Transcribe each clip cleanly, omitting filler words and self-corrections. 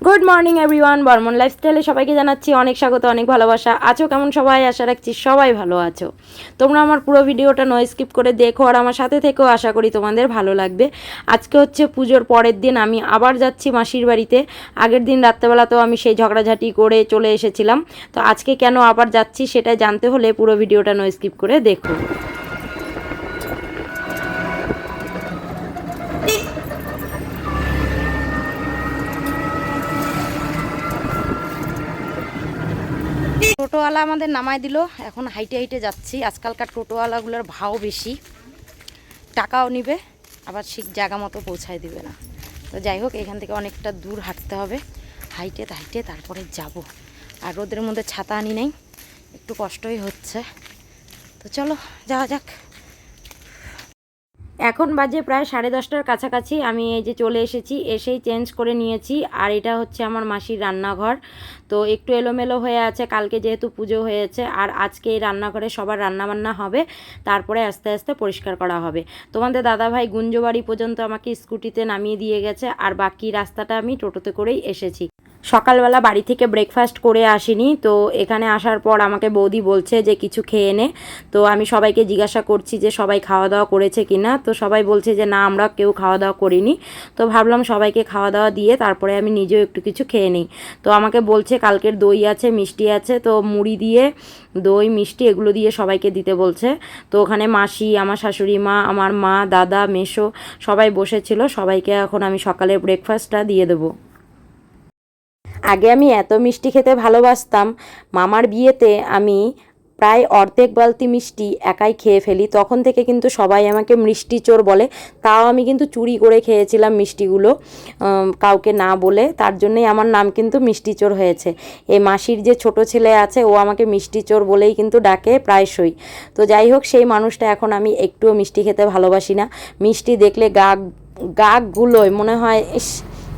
Good morning everyone, Barman লাইফস্টাইলে সবাইকে জানাচ্ছি অনেক স্বাগত, অনেক ভালোবাসা। আছো কেমন সবাই? আশা রাখছি সবাই ভালো আছো। তোমরা আমার পুরো ভিডিওটা নো স্কিপ করে দেখো আর আমার সাথে থেকেও, আশা করি তোমাদের ভালো লাগবে। আজকে হচ্ছে পুজোর পরের দিন, আমি আবার যাচ্ছি মাসির বাড়িতে। আগের দিন রাত্রেবেলাতেও আমি সেই ঝগড়াঝাটি করে চলে এসেছিলাম, তো আজকে কেন আবার যাচ্ছি সেটা জানতে হলে পুরো ভিডিওটা নো স্কিপ করে দেখো। টোটোওয়ালা আমাদের নামায় দিল, এখন হাইটে হাইটে যাচ্ছি। আজকালকার টোটোওয়ালাগুলোর ভাও বেশি, টাকাও নিবে, আবার ঠিক জায়গা মতো পৌঁছায় দিবে না। তো যাই হোক, এখান থেকে অনেকটা দূর হাঁটতে হবে, হাইটে হাইটে তারপরে যাব। আর রোদের মধ্যে ছাতা আনি নাই, একটু কষ্টই হচ্ছে। তো চলো যাওয়া যাক। এখন বাজে প্রায় 10:30টার কাছাকাছি। আমি এই যে চলে এসেছি, এসেই চেঞ্জ করে নিয়েছি। আর এটা হচ্ছে আমার মাসির রান্নাঘর। তো একটু এলোমেলো হয়ে আছে, কালকে যেহেতু পুজো হয়েছে। আর আজকে এই রান্নাঘরে সবার রান্নাবান্না হবে, তারপরে আস্তে আস্তে পরিষ্কার করা হবে। তোমাদের দাদাভাই গুঞ্জবাড়ি পর্যন্ত আমাকে স্কুটিতে নামিয়ে দিয়ে গেছে, আর বাকি রাস্তাটা আমি টোটোতে করেই এসেছি। সকালবেলা বাড়ি থেকে ব্রেকফাস্ট করে আসিনি, তো এখানে আসার পর আমাকে বৌদি বলছে যে কিছু খেয়ে নে। তো আমি সবাইকে জিজ্ঞাসা করছি যে সবাই খাওয়া দাওয়া করেছে কি না। তো সবাই বলছে যে না, আমরা কেউ খাওয়া দাওয়া করিনি। তো ভাবলাম সবাইকে খাওয়া দাওয়া দিয়ে তারপরে আমি নিজেও একটু কিছু খেয়ে নিই। তো আমাকে বলছে কালকের দই আছে, মিষ্টি আছে, তো মুড়ি দিয়ে দই মিষ্টি এগুলো দিয়ে সবাইকে দিতে বলছে। তো ওখানে মাসি, আমার শাশুড়ি মা, আমার মা, দাদা, মেসো সবাই বসেছিল। সবাইকে এখন আমি সকালের ব্রেকফাস্টটা দিয়ে দেবো। আগে আমি এত মিষ্টি খেতে ভালোবাসতাম, মামার বিয়েতে আমি প্রায় অর্ধেক বালতি মিষ্টি একাই খেয়ে ফেলি। তখন থেকে কিন্তু সবাই আমাকে মিষ্টি চোর বলে। তাও আমি কিন্তু চুরি করে খেয়েছিলাম মিষ্টিগুলো, কাউকে না বলে। তার জন্যই আমার নাম কিন্তু মিষ্টি চোর হয়েছে। এই মাসির যে ছোট ছেলে আছে, ও আমাকে মিষ্টি চোর বলেই কিন্তু ডাকে প্রায়শই। তো যাই হোক, সেই মানুষটা এখন আমি একটুও মিষ্টি খেতে ভালোবাসি না। মিষ্টি দেখলে গা গুলোয় মনে হয় ইস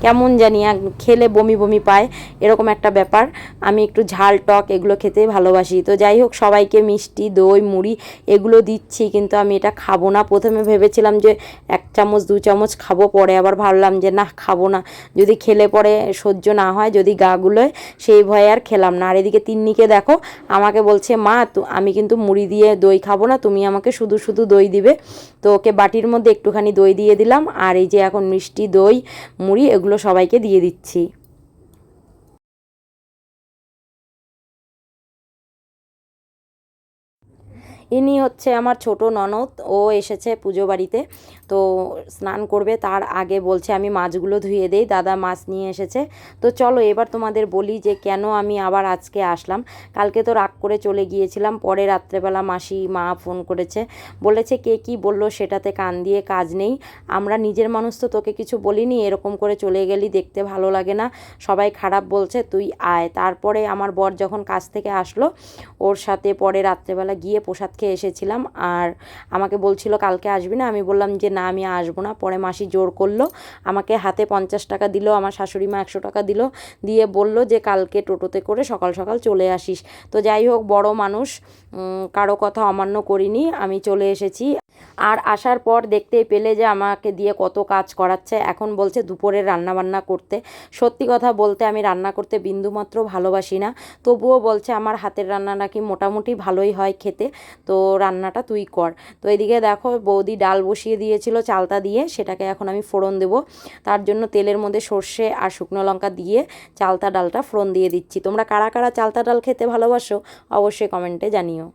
কেমন জানি, খেলে বমি বমি পায়, এরকম একটা ব্যাপার। আমি একটু ঝাল টক এগুলো খেতে ভালোবাসি। তো যাই হোক, সবাইকে মিষ্টি দই মুড়ি এগুলো দিচ্ছি, কিন্তু আমি এটা খাবো না। প্রথমে ভেবেছিলাম যে 1 চামচ 2 চামচ খাবো, পরে আবার ভাবলাম যে না, খাবো না। যদি খেলে পরে সহ্য না হয়, যদি গাগুলোয়, সেই ভয়ে আর খেলাম না। আর এদিকে তিন্নিকে দেখো, আমাকে বলছে মা আমি কিন্তু মুড়ি দিয়ে দই খাবো না, তুমি আমাকে শুধু শুধু দই দিবে। তো ওকে বাটির মধ্যে একটুখানি দই দিয়ে দিলাম, আর এই যে এখন মিষ্টি দই মুড়ি এগুলো সবাইকে দিয়ে দিচ্ছি। ইনি হচ্ছে আমার ছোট ননদ, ও এসেছে পুজো বাড়িতে। তো স্নান করবে, তার আগে বলছে আমি মাছগুলো ধুয়ে দেই, দাদা মাছ নিয়ে এসেছে। তো চলো এবার তোমাদের বলি যে কেন আমি আবার আজকে আসলাম। কালকে তো রাগ করে চলে গিয়েছিলাম, পরে রাত্রেবেলা মাসি মা ফোন করেছে, বলেছে কে কি বললো সেটাতে কান দিয়ে কাজ নেই। আমরা নিজের মানুষ, তো তোকে কিছু বলিনি, এরকম করে চলে গেলি, দেখতে ভালো লাগে না, সবাই খারাপ বলছে, তুই আয়। তারপরে আমার বর যখন কাজ থেকে আসলো, ওর সাথে পরে রাত্রেবেলা গিয়ে প্রসাদ খেয়ে এসেছিলাম। আর আমাকে বলছিল কালকে আসবি না, আমি বললাম যে না, আমি আসবো না। পরে মাসি জোর করলো, আমাকে হাতে 50 টাকা দিল, আমার শাশুড়ি মা 100 টাকা দিল, দিয়ে বলল যে কালকে টোটোতে করে সকাল সকাল চলে আসিস। তো যাই হোক, বড় মানুষ, কারো কথা অমান্য করিনি, আমি চলে এসেছি। আর আসার পর দেখতেই পেলে যে আমাকে দিয়ে কত কাজ করাচ্ছে। এখন বলছে দুপুরের রান্নাবান্না করতে। সত্যি কথা বলতে আমি রান্না করতে বিন্দুমাত্র ভালোবাসি না, তবুও বলছে আমার হাতের রান্না নাকি মোটামুটি ভালোই হয় খেতে, তো রান্নাটা তুই কর। তো এদিকে দেখো, বৌদি ডাল বসিয়ে দিয়েছিল চালতা দিয়ে, সেটাকে এখন আমি ফোড়ন দেব। তার জন্য তেলের মধ্যে সর্ষে আর শুকনো লঙ্কা দিয়ে চালতা ডালটা ফোড়ন দিয়ে দিচ্ছি। তোমরা কারা কারা চালতা ডাল খেতে ভালোবাসো অবশ্যই কমেন্টে জানিও।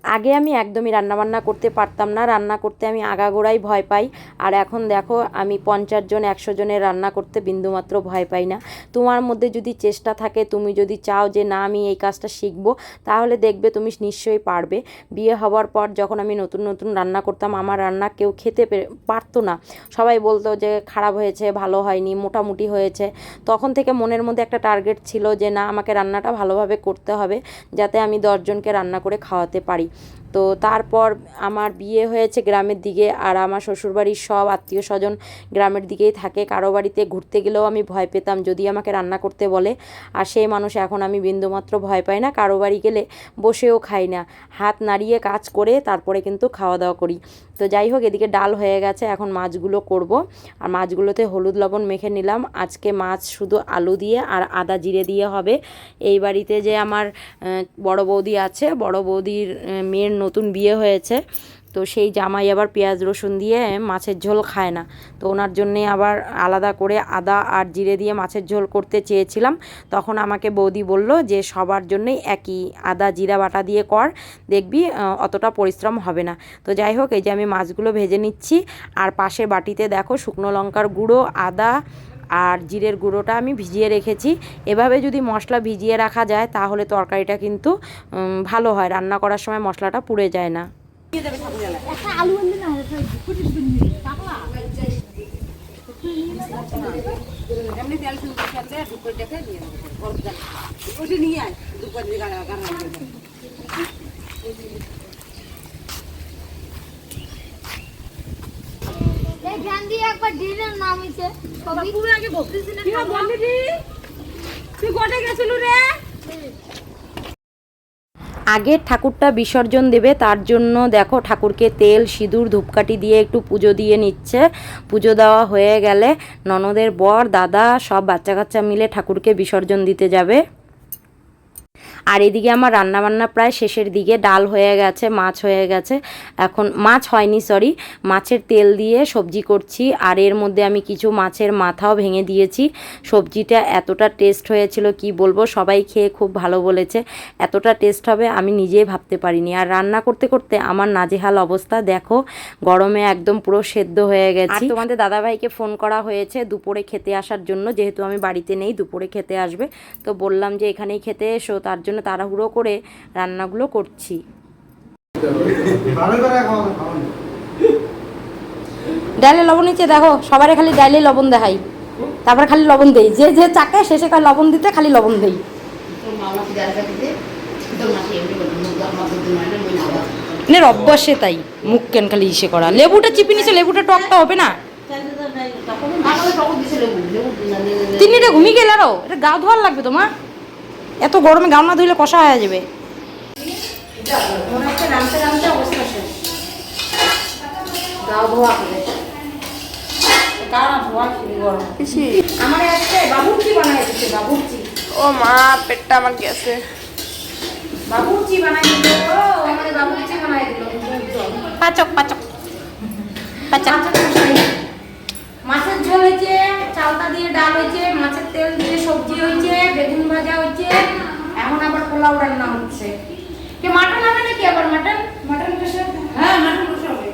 আগে আমি একদমই রান্নাবান্না করতে পারতাম না, রান্না করতে আমি আগাগোড়াই ভয় পাই। আর এখন দেখো, আমি 50 জন 100 জনের রান্না করতে বিন্দুমাত্র ভয় পাই না। তোমার মধ্যে যদি চেষ্টা থাকে, তুমি যদি চাও যে না আমি এই কাজটা শিখবো, তাহলে দেখবে তুমি নিশ্চয়ই পারবে। বিয়ে হওয়ার পর যখন আমি নতুন নতুন রান্না করতাম, আমার রান্না কেউ খেতে পারতো না, সবাই বলতো যে খারাপ হয়েছে, ভালো হয়নি, মোটামুটি হয়েছে। তখন থেকে মনের মধ্যে একটা টার্গেট ছিল যে না, আমাকে রান্নাটা ভালোভাবে করতে হবে, যাতে আমি 10 জনকে রান্না করে খাওয়াতে পারি। তো তারপর আমার বিয়ে হয়েছে গ্রামের দিকে, আর আমার শ্বশুরবাড়ির সব আত্মীয় স্বজন গ্রামের দিকেই থাকে। কারো বাড়িতে ঘুরতে গেলেও আমি ভয় পেতাম যদি আমাকে রান্না করতে বলে, আর সেই মানুষ এখন আমি বিন্দুমাত্র ভয় পাই না। কারো বাড়ি গেলে বসেও খাই না, হাত নাড়িয়ে কাজ করে তারপরে কিন্তু খাওয়া দাওয়া করি। তো যাই হোক, এদিকে ডাল হয়ে গেছে, এখন মাছগুলো করব। আর মাছগুলোতে হলুদ লবণ মেখে নিলাম। আজকে মাছ শুধু আলু দিয়ে আর আদা জিরে দিয়ে হবে। এই বাড়িতে যে আমার বড় বৌদি আছে, বড় বৌদির মেয়ের নতুন বিয়ে হয়েছে, তো সেই জামাই আবার পেঁয়াজ রসুন দিয়ে মাছের ঝোল খায় না। তো ওনার জন্যে আবার আলাদা করে আদা আর জিরে দিয়ে মাছের ঝোল করতে চেয়েছিলাম। তখন আমাকে বৌদি বলল যে সবার জন্যই একই আদা জিরা বাটা দিয়ে কর, দেখবি অতটা পরিশ্রম হবে না। তো যাই হোক, এই যে আমি মাছগুলো ভেজে নিচ্ছি, আর পাশে বাটিতে দেখো শুকনো লঙ্কার গুঁড়ো, আদা আর জিরের গুঁড়োটা আমি ভিজিয়ে রেখেছি। এভাবে যদি মশলা ভিজিয়ে রাখা যায় তাহলে তরকারিটা কিন্তু ভালো হয়, রান্না করার সময় মশলাটা পুড়ে যায় না। একবার ডিনের নাম হইছে পুরো আগে বকতেছিস না, কি বললি তুই কোটে গেছিল রে? আগের ঠাকুরটা বিসর্জন দেবে, তার জন্য দেখো ঠাকুরকে তেল সিঁদুর ধূপকাঠি দিয়ে একটু পুজো দিয়ে নিচ্ছে। পুজো দেওয়া হয়ে গেলে ননদের বর দাদা সব বাচ্চা কাচ্চা মিলে ঠাকুরকে বিসর্জন দিতে যাবে। আর এদিকে আমার রান্নাবান্না প্রায় শেষের দিকে, ডাল হয়ে গেছে, মাছ হয়ে গেছে, এখন মাছ হয়নি সরি, মাছের তেল দিয়ে সবজি করছি। আর এর মধ্যে আমি কিছু মাছের মাথাও ভেঙে দিয়েছি। সবজিটা এতটা টেস্ট হয়েছিল কি বলবো, সবাই খেয়ে খুব ভালো বলেছে। এতটা টেস্ট হবে আমি নিজেই ভাবতে পারিনি। আর রান্না করতে করতে আমার নাজেহাল অবস্থা, দেখো গরমে একদম পুরো সেদ্ধ হয়ে গেছে। আর তোমাদের দাদাভাইকে ফোন করা হয়েছে দুপুরে খেতে আসার জন্য, যেহেতু আমি বাড়িতে নেই, দুপুরে খেতে আসবে। তো বললাম যে এখানেই খেতে এসো, তার জন্য তাড়াহুড়ো করে রান্নাগুলো করছি। ডালে লবণ নিচে দেখো, সবারই খালি ডালে লবণ দেখাই, তারপরে খালি লবণ দেই, যে যে চাকে শেষে কাল লবণ দিতে খালি লবণ দেই। অভ্যাসে তাই মুখ কেন খালি ইসে করা। লেবুটা চিপি নিছে, লেবুটা টকটা হবে না। তিনিটা ঘুমিয়ে গেল, আরো এটা গা ধোয়ার লাগবে তোমার, এত গরমে গাও না ধুইলে কষা হয়ে যাবে। ও মা পেটটা আমার গেছে। বাবুর্চি বানাই দিল, বাবুর্চি বানাই দিল, পাচক পাচক পাচক। মাছের ঝোল হয়েছে, চালতা দিয়ে ডাল হয়েছে, মাছের তেল দিয়ে সবজি হয়েছে, বেগুন ভাজা হয়েছে, এখন আবার পোলাও রান্না হচ্ছে। কে মাটন হবে নাকি আবার? মাটন মাটন কষা, হ্যাঁ মাটন কষা হবে।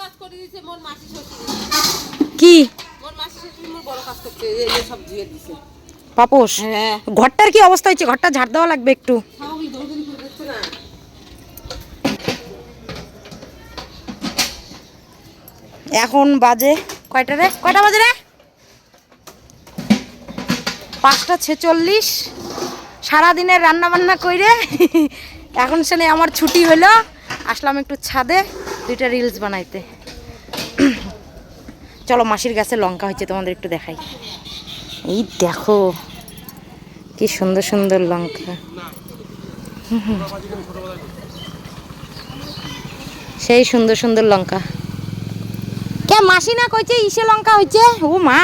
কাজ করে দিয়েছে মোর মাসি শ্বশুর, কি মোর মাসি শ্বশুর মোর বড় কাজ করতে এই সব ধুয়ে দিছে। পাপোশ, ঘরটার কি অবস্থা হয়েছে? ঘরটা ঝাড় দেওয়া লাগবে একটু। এখন বাজে কয়টা রে? কয়টা বাজে রে? 5:46। সারাদিনের রান্না বান্না কইরে এখন শুনে আমার ছুটি হলো, আসলাম একটু ছাদে 2টা রিলস বানাইতে। চলো, মাসির গাছে লঙ্কা হয়েছে, তোমাদের একটু দেখাই। এই দেখো কি সুন্দর সুন্দর লঙ্কা, সেই সুন্দর সুন্দর লঙ্কা। কে মাসি না কইছে ইসে লঙ্কা হয়েছে? ও মা,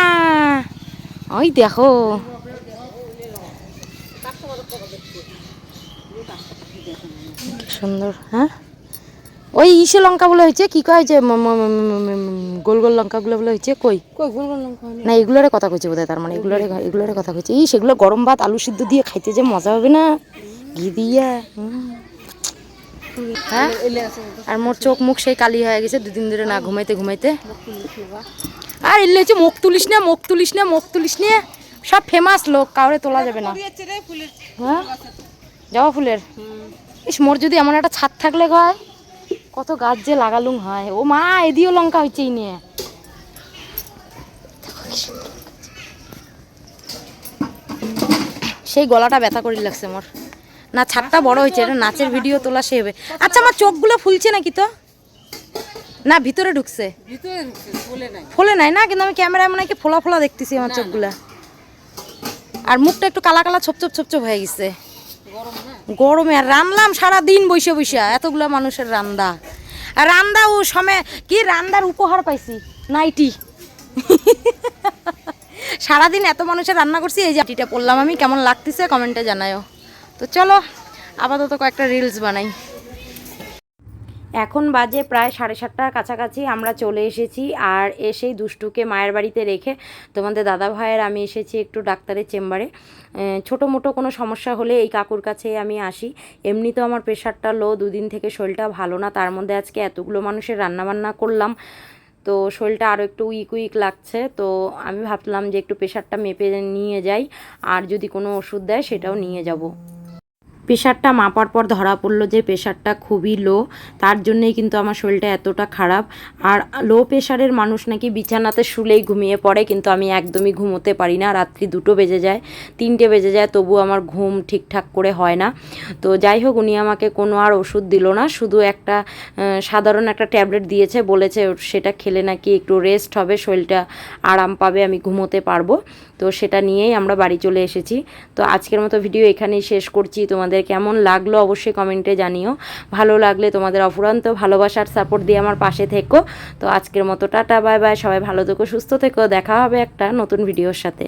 ওই দেখো সুন্দর। হ্যাঁ, ওই ইসে লঙ্কা বলে হয়েছে, কি কয় যে গোল গোল লঙ্কাগুলো বলে হয়েছে। কই কই গোল গোল লঙ্কা না, এগুলোরে কথা কইছে বোধহয়, তার মানে এগুলোরে কথা কইছে। এই সেগুলো গরম ভাত আলু সিদ্ধ দিয়ে খাইতে যে মজা হবে না, ঘি দিয়া। হ্যাঁ, আর মোর চোখ মুখ সেই কালি হয়ে গেছে 2 দিন ধরে না ঘুমাইতে ঘুমাইতে। আর এলে হচ্ছে মুখ তুলিস না, মুখ তুলিস না, মুখ তুলিস না, সব ফেমাস লোক, কাউরে তোলা যাবে না। হ্যাঁ, জবা ফুলের। ইস, মোর যদি এমন একটা ছাদ থাকলে হয়, কত গাছ যে লাগালুম হয়। ও মা, এদিও লঙ্কা হয়েছে এই নিয়ে। সেই গলাটা ব্যথা করে লাগছে মোর, না ছাদটা বড় হয়েছে, এটা নাচের ভিডিও তোলা সে হবে। আচ্ছা আমার চোখগুলো ফুলছে নাকি তো? না ভিতরে ঢুকছে, ফোলে নাই না, কিন্তু আমি ক্যামেরায় মনে হয় ফোলা ফোলা দেখতেছি আমার চোখগুলা। আর মুখটা একটু কালা কালা ছোপ ছোপ ছোপ ছোপ হয়ে গেছে গরমে। আর রান্নাম সারাদিন বসে বসে, এতগুলা মানুষের রান্দা। আর রান্দা ও সময় কি রান্দার উপহার পাইছি নাইটি। সারাদিন এত মানুষের রান্না করছি, এই যে আটিটা পড়লাম আমি, কেমন লাগতেছে কমেন্টে জানায়ও। তো চলো আপাতত কয়েকটা রিলস বানাই। এখন বাজে প্রায় 7:30টার কাছাকাছি, আমরা চলে এসেছি। আর এসেই দুষ্টুকে মায়ের বাড়িতে রেখে তোমাদের দাদা ভাইয়ের আমি এসেছি একটু ডাক্তারের চেম্বারে। ছোটো মোটো কোনো সমস্যা হলে এই কাকুর কাছে আমি আসি। এমনিতেও আমার প্রেশারটা লো, দুদিন থেকে শরীরটা ভালো না, তার মধ্যে আজকে এতগুলো মানুষের রান্নাবান্না করলাম, তো শরীরটা আরও একটু উইক উইক লাগছে। তো আমি ভাবলাম যে একটু প্রেশারটা মেপে নিয়ে যাই, আর যদি কোনো ওষুধ দেয় সেটাও নিয়ে যাব। প্রেশারটা মাপার পর ধরা পড়লো যে প্রেশারটা খুবই লো, তার জন্যই কিন্তু আমার শরীরটা এতটা খারাপ। আর লো প্রেশারের মানুষ নাকি বিছানাতে শুলেই ঘুমিয়ে পড়ে, কিন্তু আমি একদমই ঘুমোতে পারি না। রাত্রি 2টো বেজে যায়, 3টে বেজে যায়, তবু আমার ঘুম ঠিকঠাক করে হয় না। তো যাই হোক, উনি আমাকে কোনো আর ওষুধ দিল না, শুধু একটা সাধারণ একটা ট্যাবলেট দিয়েছে, বলেছে সেটা খেলে নাকি একটু রেস্ট হবে, শরীরটা আরাম পাবে, আমি ঘুমোতে পারবো। তো সেটা নিয়েই আমরা বাড়ি চলে এসেছি। তো আজকের মতো ভিডিও এখানেই শেষ করছি। তোমাদের কেমন লাগলো অবশ্যই কমেন্টে জানিও। ভালো লাগলে তোমাদের অফুরন্ত ভালোবাসার সাপোর্ট দিয়ে আমার পাশে থেকো। তো আজকের মতো টাটা, বাই বাই, সবাই ভালো থেকো, সুস্থ থেকো, দেখা হবে একটা নতুন ভিডিওর সাথে।